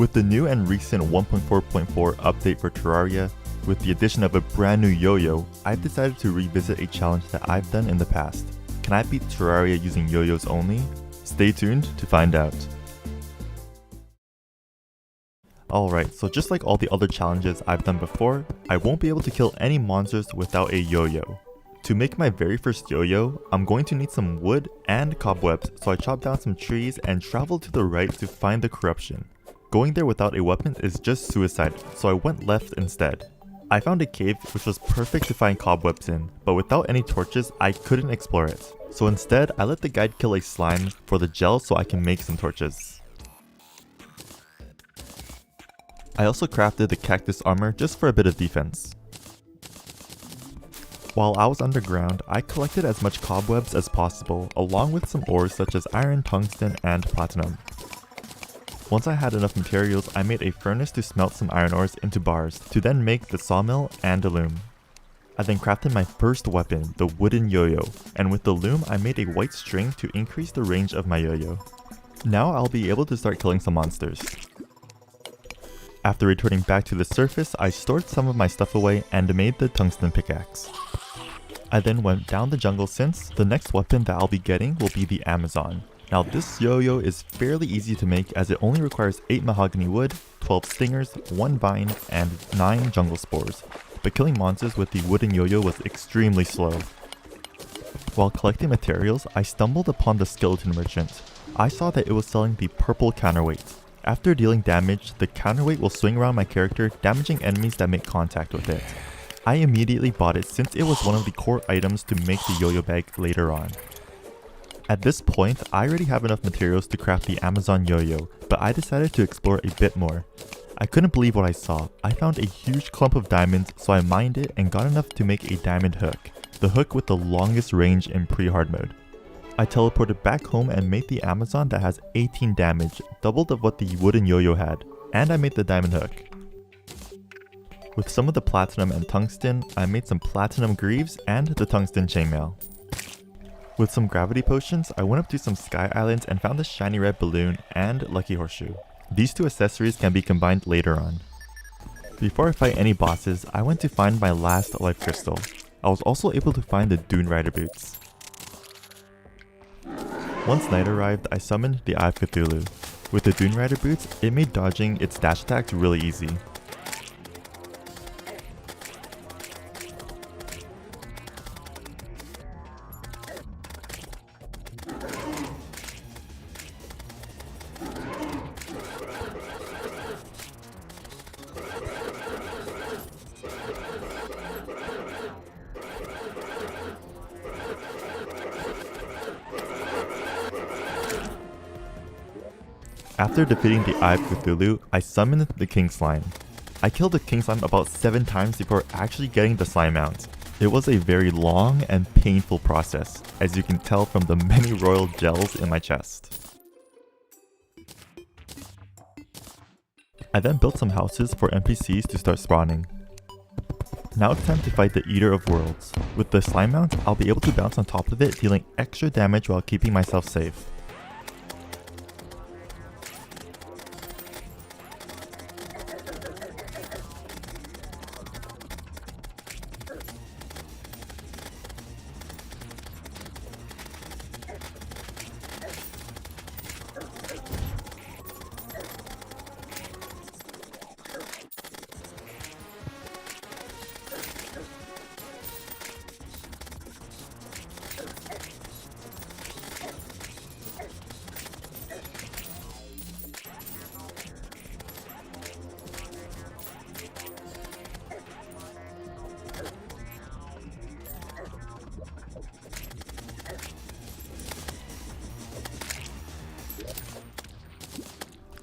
With the new and recent 1.4.4 update for Terraria, with the addition of a brand new yo-yo, I've decided to revisit a challenge that I've done in the past. Can I beat Terraria using yo-yos only? Stay tuned to find out. Alright, so just like all the other challenges I've done before, I won't be able to kill any monsters without a yo-yo. To make my very first yo-yo, I'm going to need some wood and cobwebs, so I chopped down some trees and traveled to the right to find the corruption. Going there without a weapon is just suicide, so I went left instead. I found a cave which was perfect to find cobwebs in, but without any torches I couldn't explore it. So instead, I let the guide kill a slime for the gel so I can make some torches. I also crafted the cactus armor just for a bit of defense. While I was underground, I collected as much cobwebs as possible, along with some ores such as iron, tungsten, and platinum. Once I had enough materials, I made a furnace to smelt some iron ores into bars, to then make the sawmill and a loom. I then crafted my first weapon, the wooden yo-yo, and with the loom I made a white string to increase the range of my yo-yo. Now I'll be able to start killing some monsters. After returning back to the surface, I stored some of my stuff away and made the tungsten pickaxe. I then went down the jungle since the next weapon that I'll be getting will be the Amazon. Now this yo-yo is fairly easy to make as it only requires 8 mahogany wood, 12 stingers, 1 vine, and 9 jungle spores, but killing monsters with the wooden yo-yo was extremely slow. While collecting materials, I stumbled upon the skeleton merchant. I saw that it was selling the purple counterweight. After dealing damage, the counterweight will swing around my character, damaging enemies that make contact with it. I immediately bought it since it was one of the core items to make the yo-yo bag later on. At this point, I already have enough materials to craft the Amazon yo-yo, but I decided to explore a bit more. I couldn't believe what I saw. I found a huge clump of diamonds, so I mined it and got enough to make a diamond hook, the hook with the longest range in pre-hard mode. I teleported back home and made the Amazon that has 18 damage, doubled of what the wooden yo-yo had, and I made the diamond hook. With some of the platinum and tungsten, I made some platinum greaves and the tungsten chainmail. With some gravity potions, I went up to some sky islands and found the shiny red balloon and lucky horseshoe. These two accessories can be combined later on. Before I fight any bosses, I went to find my last life crystal. I was also able to find the Dune Rider boots. Once night arrived, I summoned the Eye of Cthulhu. With the Dune Rider boots, it made dodging its dash attacks really easy. After defeating the Eye of Cthulhu, I summoned the King Slime. I killed the King Slime about 7 times before actually getting the slime out. It was a very long and painful process, as you can tell from the many royal gels in my chest. I then built some houses for NPCs to start spawning. Now it's time to fight the Eater of Worlds. With the slime mount, I'll be able to bounce on top of it, dealing extra damage while keeping myself safe.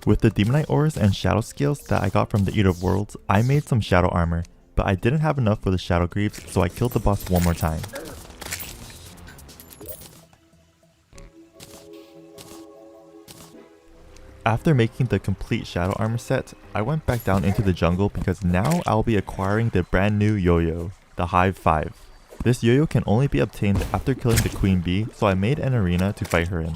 With the Demonite ores and shadow scales that I got from the Eater of Worlds, I made some shadow armor, but I didn't have enough for the shadow greaves, so I killed the boss one more time. After making the complete shadow armor set, I went back down into the jungle because now I'll be acquiring the brand new yo-yo, the hive-five. This yo-yo can only be obtained after killing the queen bee, so I made an arena to fight her in.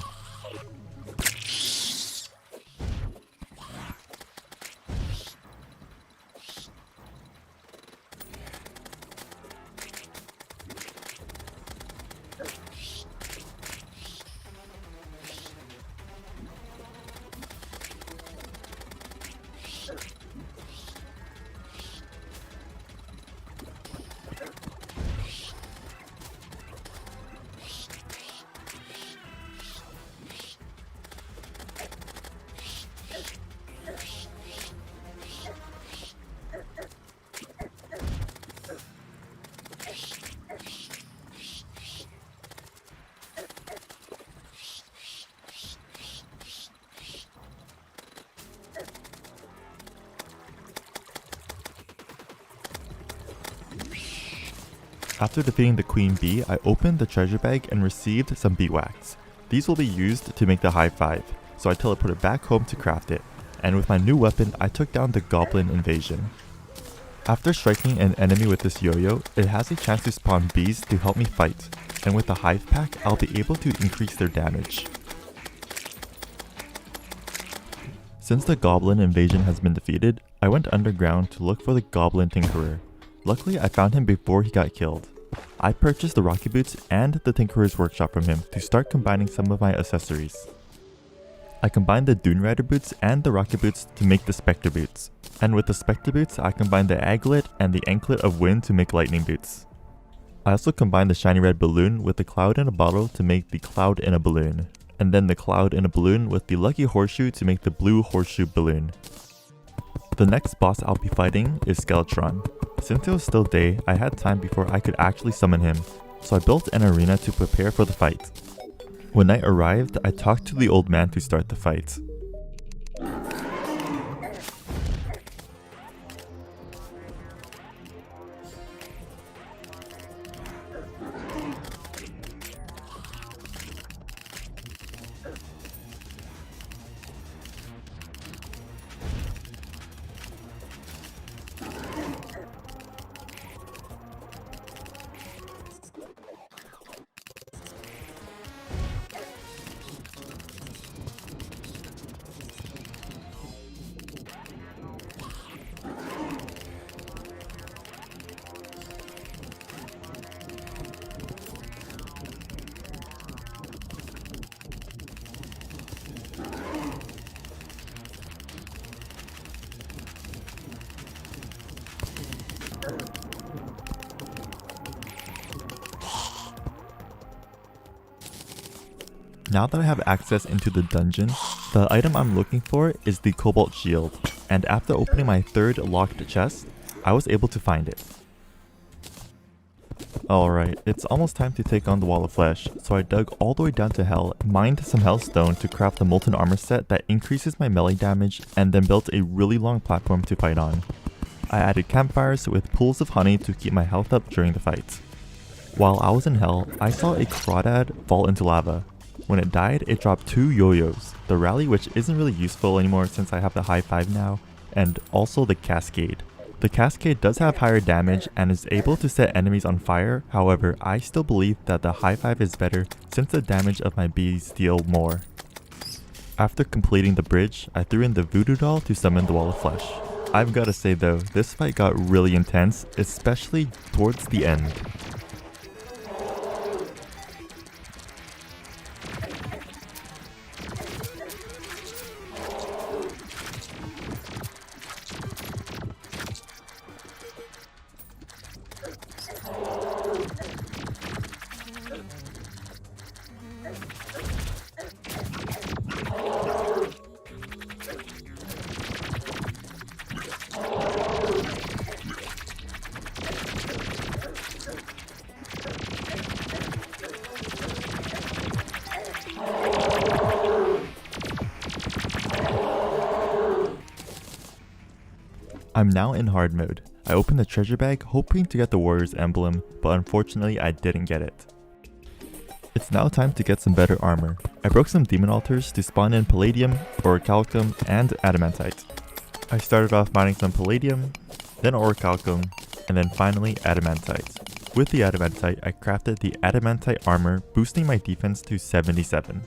After defeating the queen bee, I opened the treasure bag and received some beeswax. These will be used to make the hive-five, so I teleported back home to craft it, and with my new weapon I took down the goblin invasion. After striking an enemy with this yo-yo, it has a chance to spawn bees to help me fight, and with the hive pack I'll be able to increase their damage. Since the goblin invasion has been defeated, I went underground to look for the goblin tinkerer. Luckily I found him before he got killed. I purchased the rocket boots and the tinkerer's workshop from him to start combining some of my accessories. I combined the Dune Rider boots and the rocket boots to make the Spectre boots. And with the Spectre boots, I combined the aglet and the anklet of wind to make lightning boots. I also combined the shiny red balloon with the cloud in a bottle to make the cloud in a balloon. And then the cloud in a balloon with the lucky horseshoe to make the blue horseshoe balloon. The next boss I'll be fighting is Skeletron. Since it was still day, I had time before I could actually summon him, so I built an arena to prepare for the fight. When night arrived, I talked to the old man to start the fight. Now that I have access into the dungeon, the item I'm looking for is the Cobalt Shield, and after opening my third locked chest, I was able to find it. Alright, it's almost time to take on the Wall of Flesh, so I dug all the way down to hell, mined some hellstone to craft the molten armor set that increases my melee damage, and then built a really long platform to fight on. I added campfires with pools of honey to keep my health up during the fight. While I was in hell, I saw a crawdad fall into lava. When it died, it dropped 2 yoyos, the rally which isn't really useful anymore since I have the hive-five now, and also the cascade. The cascade does have higher damage and is able to set enemies on fire, however I still believe that the hive-five is better since the damage of my bees deal more. After completing the bridge, I threw in the voodoo doll to summon the Wall of Flesh. I've gotta say though, this fight got really intense, especially towards the end. I'm now in hard mode. I opened the treasure bag hoping to get the warrior's emblem, but unfortunately I didn't get it. It's now time to get some better armor. I broke some demon altars to spawn in palladium, orichalcum, and adamantite. I started off mining some palladium, then orichalcum, and then finally adamantite. With the adamantite, I crafted the adamantite armor, boosting my defense to 77.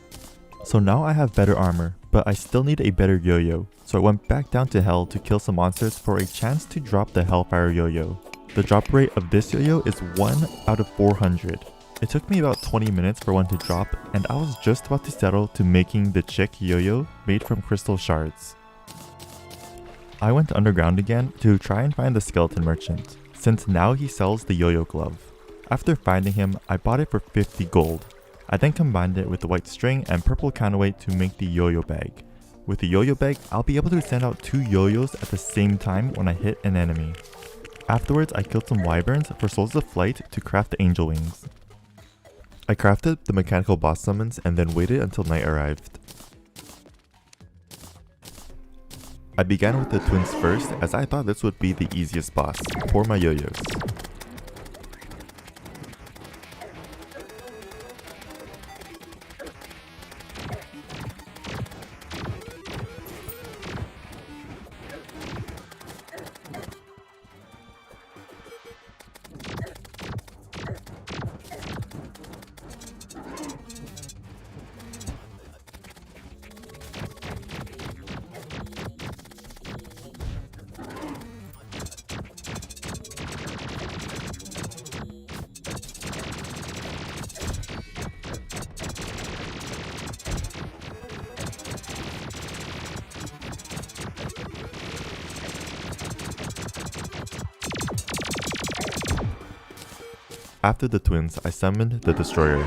So now I have better armor, but I still need a better yo-yo, so I went back down to hell to kill some monsters for a chance to drop the hellfire yo-yo. The drop rate of this yo-yo is 1 out of 400. It took me about 20 minutes for one to drop, and I was just about to settle to making the chick yo-yo made from crystal shards. I went underground again to try and find the skeleton merchant, since now he sells the yo-yo glove. After finding him, I bought it for 50 gold. I then combined it with the white string and purple counterweight to make the yo-yo bag. With the yo-yo bag, I'll be able to send out 2 yo-yos at the same time when I hit an enemy. Afterwards, I killed some wyverns for souls of flight to craft the angel wings. I crafted the mechanical boss summons and then waited until night arrived. I began with the twins first as I thought this would be the easiest boss. Pour my yo-yos. After the twins, I summoned the destroyer.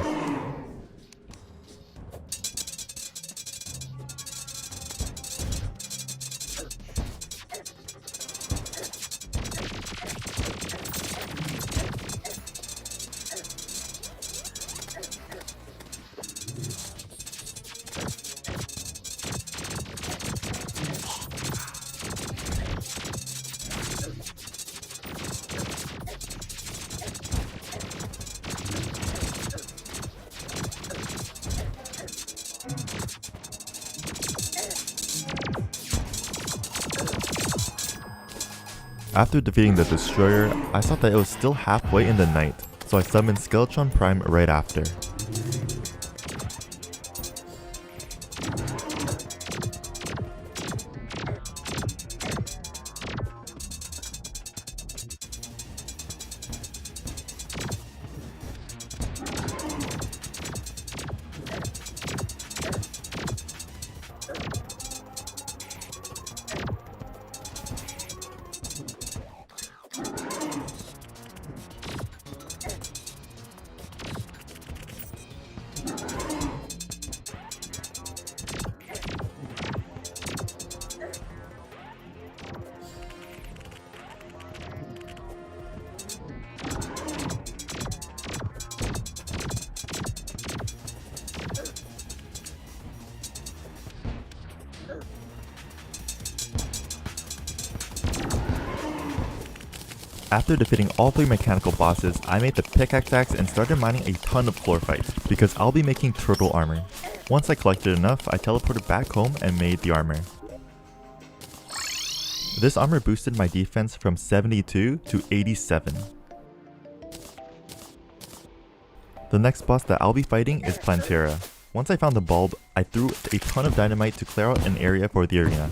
After defeating the destroyer, I saw that it was still halfway in the night, so I summoned Skeletron Prime right after. After defeating all 3 mechanical bosses, I made the pickaxe axe and started mining a ton of floor fights, because I'll be making turtle armor. Once I collected enough, I teleported back home and made the armor. This armor boosted my defense from 72 to 87. The next boss that I'll be fighting is Phantasm. Once I found the bulb, I threw a ton of dynamite to clear out an area for the arena.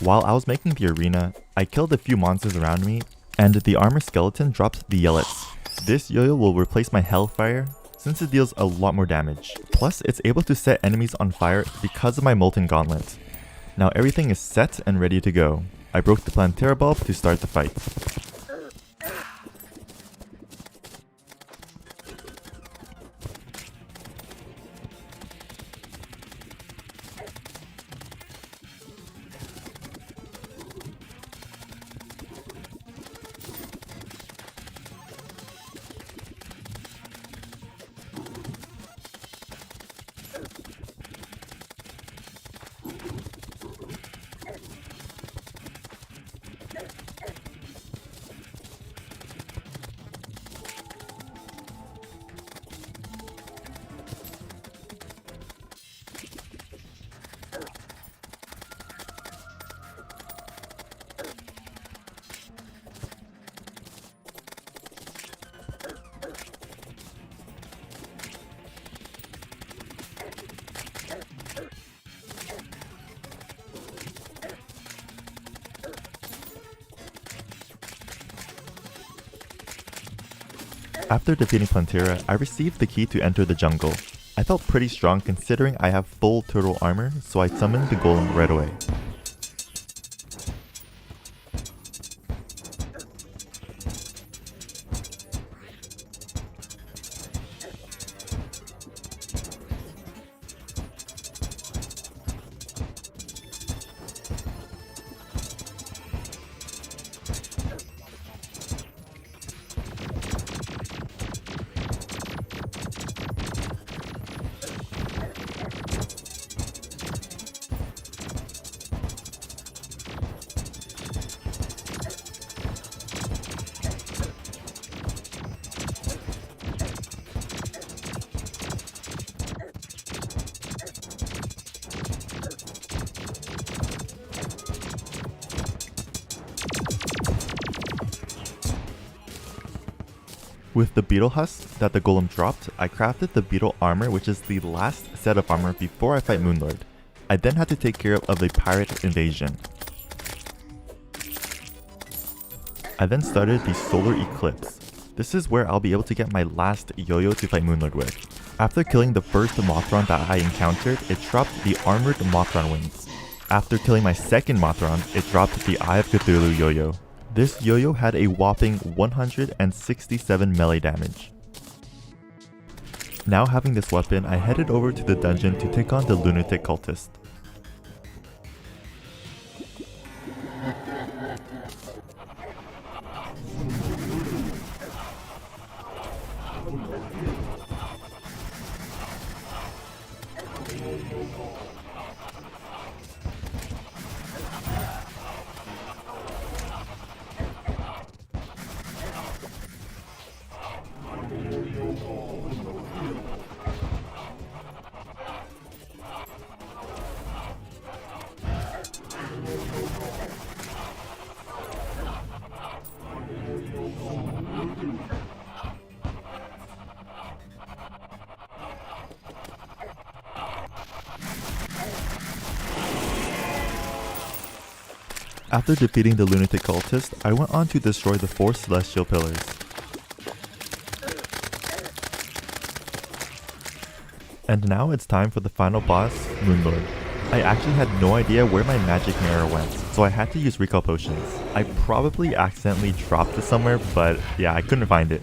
While I was making the arena, I killed a few monsters around me, and the armor skeleton dropped the Yellets. This yoyo will replace my hellfire since it deals a lot more damage. Plus, it's able to set enemies on fire because of my molten gauntlet. Now everything is set and ready to go. I broke the Phantasm bulb to start the fight. After defeating Phantasm, I received the key to enter the jungle. I felt pretty strong considering I have full turtle armor, so I summoned the golem right away. With the beetle husk that the golem dropped, I crafted the beetle armor, which is the last set of armor before I fight Moonlord. I then had to take care of the pirate invasion. I then started the solar eclipse. This is where I'll be able to get my last yoyo to fight Moonlord with. After killing the first Mothron that I encountered, it dropped the armored Mothron wings. After killing my second Mothron, it dropped the Eye of Cthulhu yoyo. This yo-yo had a whopping 167 melee damage. Now having this weapon, I headed over to the dungeon to take on the lunatic cultist. After defeating the lunatic cultist, I went on to destroy the 4 celestial pillars. And now it's time for the final boss, Moonlord. I actually had no idea where my magic mirror went, so I had to use recall potions. I probably accidentally dropped it somewhere, but yeah, I couldn't find it.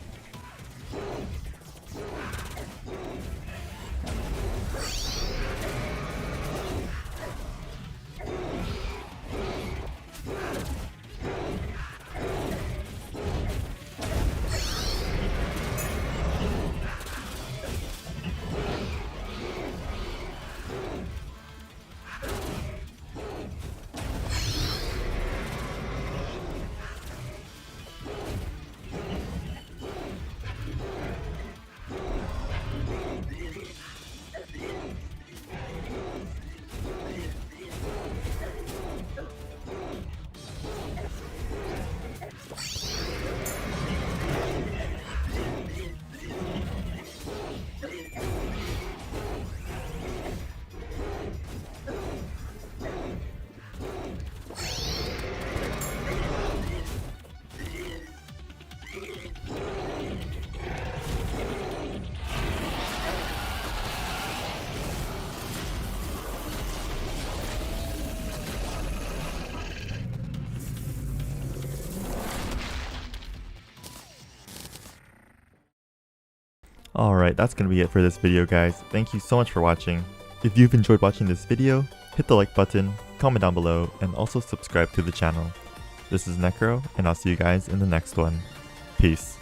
Alright, that's gonna be it for this video, guys. Thank you so much for watching. If you've enjoyed watching this video, hit the like button, comment down below, and also subscribe to the channel. This is Necro, and I'll see you guys in the next one. Peace.